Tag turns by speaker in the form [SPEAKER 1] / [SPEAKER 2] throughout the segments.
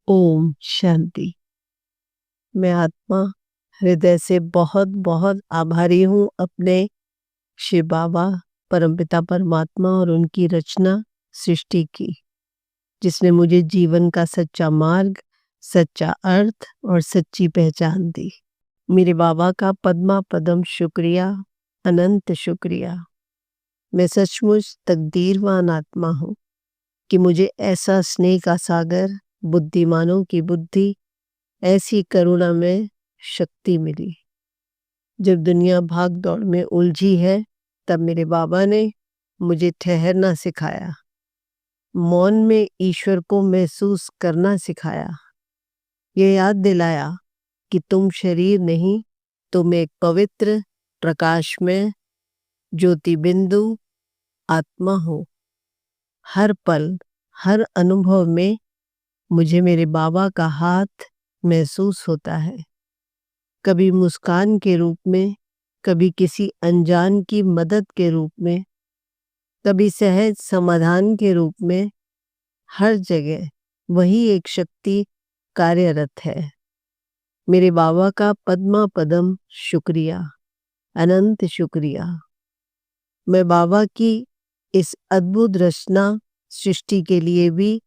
[SPEAKER 1] ओम शांति। मैं आत्मा हृदय से बहुत बहुत आभारी हूँ अपने शिव बाबा, परमपिता परमात्मा और उनकी रचना सृष्टि की, जिसने मुझे जीवन का सच्चा मार्ग, सच्चा अर्थ और सच्ची पहचान दी। मेरे बाबा का पद्मा पदम शुक्रिया, अनंत शुक्रिया। मैं सचमुच तकदीरवान आत्मा हूँ कि मुझे ऐसा स्नेह का सागर, बुद्धिमानों की बुद्धि, ऐसी करुणा में शक्ति मिली। जब दुनिया भाग दौड़ में उलझी है, तब मेरे बाबा ने मुझे ठहरना सिखाया, मौन में ईश्वर को महसूस करना सिखाया, ये याद दिलाया कि तुम शरीर नहीं, तुम एक पवित्र प्रकाश में ज्योति बिंदु आत्मा हो। हर पल, हर अनुभव में मुझे मेरे बाबा का हाथ महसूस होता है, कभी मुस्कान के रूप में, कभी किसी अनजान की मदद के रूप में, कभी सहज समाधान के रूप में। हर जगह वही एक शक्ति कार्यरत है। मेरे बाबा का पद्मा पदम शुक्रिया, अनंत शुक्रिया। मैं बाबा की इस अद्भुत रचना सृष्टि के लिए भी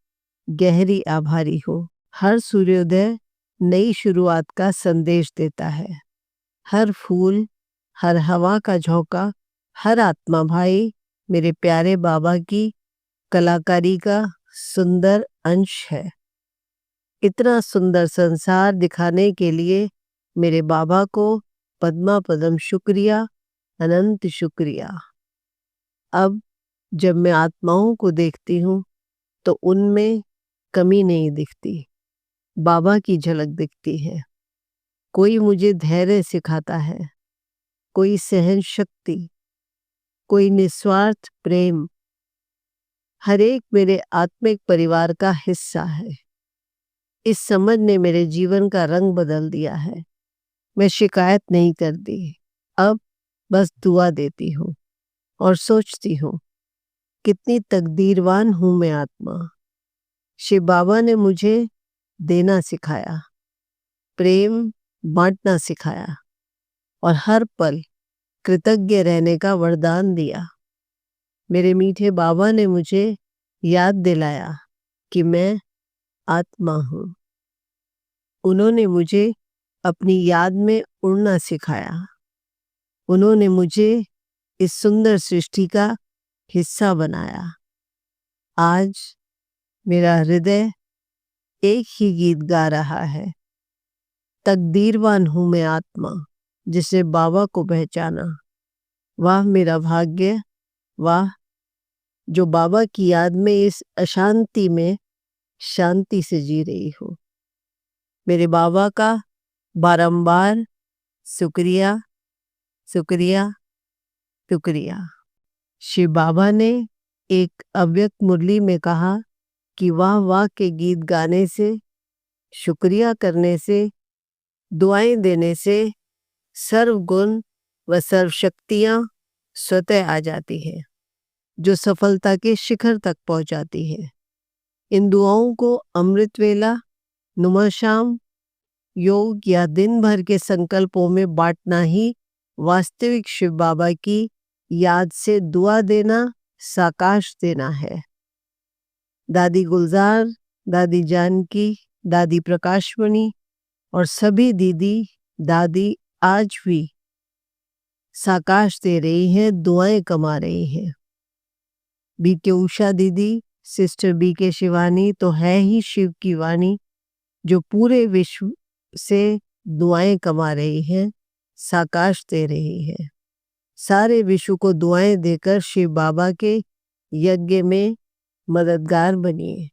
[SPEAKER 1] गहरी आभारी हूँ। हर सूर्योदय नई शुरुआत का संदेश देता है। हर फूल, हर हवा का झोंका, हर आत्मा भाई मेरे प्यारे बाबा की कलाकारी का सुंदर अंश है। इतना सुंदर संसार दिखाने के लिए मेरे बाबा को पद्मा पदम शुक्रिया, अनंत शुक्रिया। अब जब मैं आत्माओं को देखती हूँ तो उनमें कमी नहीं दिखती, बाबा की झलक दिखती है। कोई मुझे धैर्य सिखाता है, कोई सहन शक्ति, कोई निस्वार्थ प्रेम। हर एक मेरे आत्मिक परिवार का हिस्सा है। इस समझ ने मेरे जीवन का रंग बदल दिया है। मैं शिकायत नहीं करती, अब बस दुआ देती हूँ और सोचती हूँ कितनी तकदीरवान हूँ मैं आत्मा। शिव बाबा ने मुझे देना सिखाया, प्रेम बांटना सिखाया और हर पल कृतज्ञ रहने का वरदान दिया। मेरे मीठे बाबा ने मुझे याद दिलाया कि मैं आत्मा हूँ। उन्होंने मुझे अपनी याद में उड़ना सिखाया। उन्होंने मुझे इस सुंदर सृष्टि का हिस्सा बनाया। आज मेरा हृदय एक ही गीत गा रहा है, तकदीरवान हूँ मैं आत्मा जिसे बाबा को पहचाना। वाह मेरा भाग्य, वाह जो बाबा की याद में इस अशांति में शांति से जी रही हो। मेरे बाबा का बारंबार शुक्रिया, शुक्रिया, शुक्रिया। शिव बाबा ने एक अव्यक्त मुरली में कहा कि वाह वाह के गीत गाने से, शुक्रिया करने से, दुआएं देने से सर्व गुण व सर्व शक्तियां स्वतः आ जाती हैं, जो सफलता के शिखर तक पहुंचाती है। इन दुआओं को अमृत वेला, नुमा शाम, योग या दिन भर के संकल्पों में बांटना ही वास्तविक शिव बाबा की याद से दुआ देना, साकाश देना है। दादी गुलजार, दादी जानकी, दादी प्रकाशमणि और सभी दीदी दादी आज भी साकाश दे रही हैं, दुआएं कमा रही हैं। बीके उषा दीदी, सिस्टर बीके शिवानी तो है ही शिव की वाणी, जो पूरे विश्व से दुआएं कमा रही हैं, साकाश दे रही है। सारे विश्व को दुआएं देकर शिव बाबा के यज्ञ में मददगार बनिए।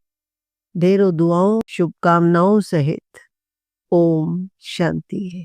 [SPEAKER 1] ढेरों दुआओं, शुभकामनाओं सहित ओम शांति।